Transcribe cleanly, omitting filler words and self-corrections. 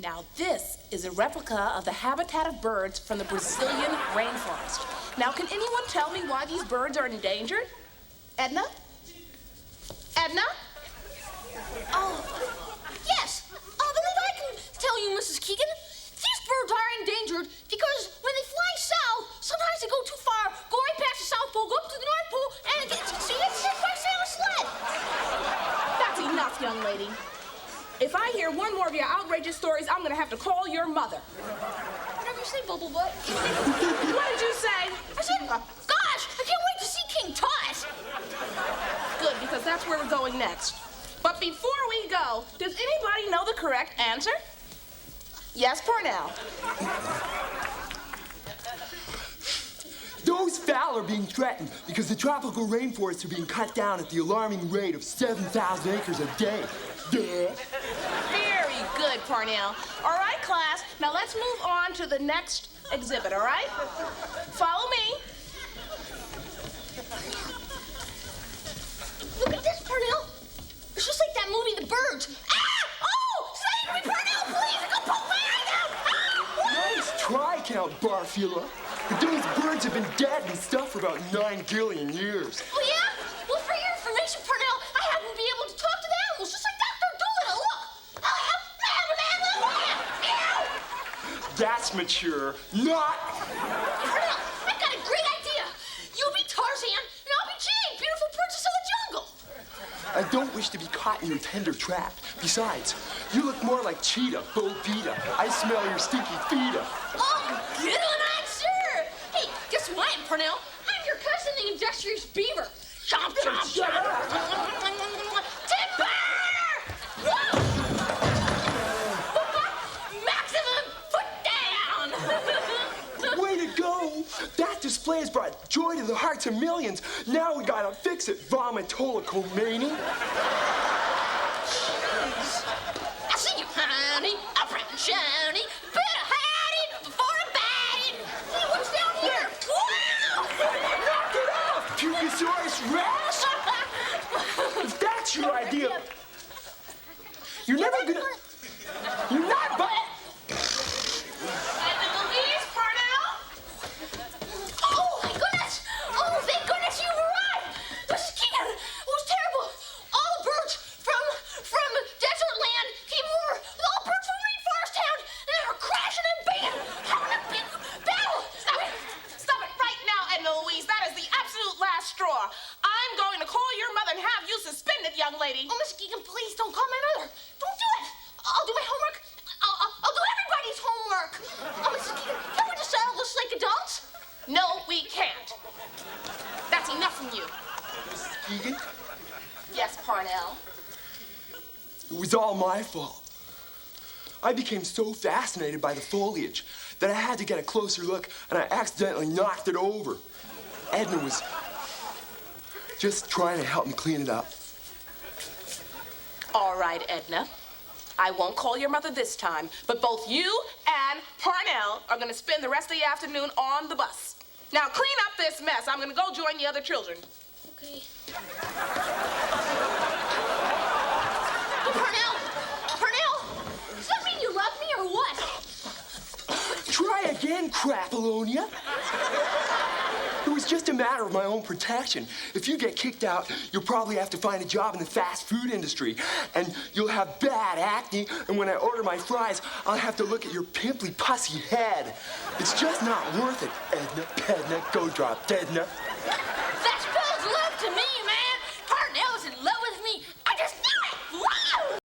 Now this is a replica of the habitat of birds from the Brazilian rainforest. Now can anyone tell me why these birds are endangered? Edna? Edna? Oh, yes. I believe I can tell you, Mrs. Keegan. These birds are endangered because when they fly south, sometimes they go too far, go right past the South Pole, go up to the North Pole, and get hit by a sailor sled. That's enough, young lady. If I hear one more of your outrageous stories, I'm gonna have to call your mother. Whatever you say, Bubble Butt. What did you say? I said, gosh, I can't wait to see King Tut. Good, because that's where we're going next. But before we go, does anybody know the correct answer? Yes, Parnell. Those fowl are being threatened because the tropical rainforests are being cut down at the alarming rate of 7,000 acres a day. Yeah. Very good, Parnell. All right, class. Now let's move on to the next exhibit, all right? Follow me. Look at this, Parnell. It's just like that movie, The Birds. Ah! Oh! Save me, Parnell, please! Go poke my eye out! Ah! Nice try, Count Barfila. But those birds have been dead and stuff for about 9 billion years. Oh, yeah? Well, for your information, Parnell, I happen to be able to talk to the animals, just like Dr. Doolittle. Look! That's mature. Not... Parnell, I've got a great idea. You be Tarzan, and I'll be Jane, beautiful princess of the jungle. I don't wish to be caught in your tender trap. Besides, you look more like Cheetah, Bo Vita. I smell your stinky feeta. Oh, good one, I'm sure. Hey, guess what, Parnell? I'm your cousin, the industrious beaver. Chomp, chomp, chomp. Timber! Whoa! Maximum foot down! Way to go! That display has brought joy to the hearts of millions. Now we gotta fix it, vomitolocomania. I see you, honey. Up and shiny. Bit of howdy before a bite. Hey, what's down here? Wow! Knock it off, Pugosaurus Rex! If that's your idea, you're never gonna... You're not but... Louise, Parnell? Oh, my goodness! Oh, thank goodness you arrived! Mrs. Keegan, it was terrible. All the birds from desert land came over. All birds from Rainforest Town, and they were crashing and banging, having a big battle. Stop it. Stop it right now, Edna Louise. That is the absolute last straw. I'm going to call your mother and have you suspended, young lady. Oh, Miss Keegan, please don't call my mother. Don't do it. I'll do my homework. I'll do everybody's homework. Oh, Miss Keegan, can we just settle this like adults? No, we can't. That's enough from you. Keegan, Yes, Parnell. it was all my fault. I became so fascinated by the foliage that I had to get a closer look, and I accidentally knocked it over. Edna was just trying to help me clean it up. All right, Edna. I won't call your mother this time, but both you and Parnell are going to spend the rest of the afternoon on the bus. Now, clean up this mess. I'm going to go join the other children. Okay. Hey, Parnell, does that mean you love me or what? Try again, Crapalonia. It was just a matter of my own protection. If you get kicked out, you'll probably have to find a job in the fast food industry. And you'll have bad acne, and when I order my fries, I'll have to look at your pimply, pussy head. It's just not worth it, Edna, Pedna, go drop, Deadna. That spells love to me.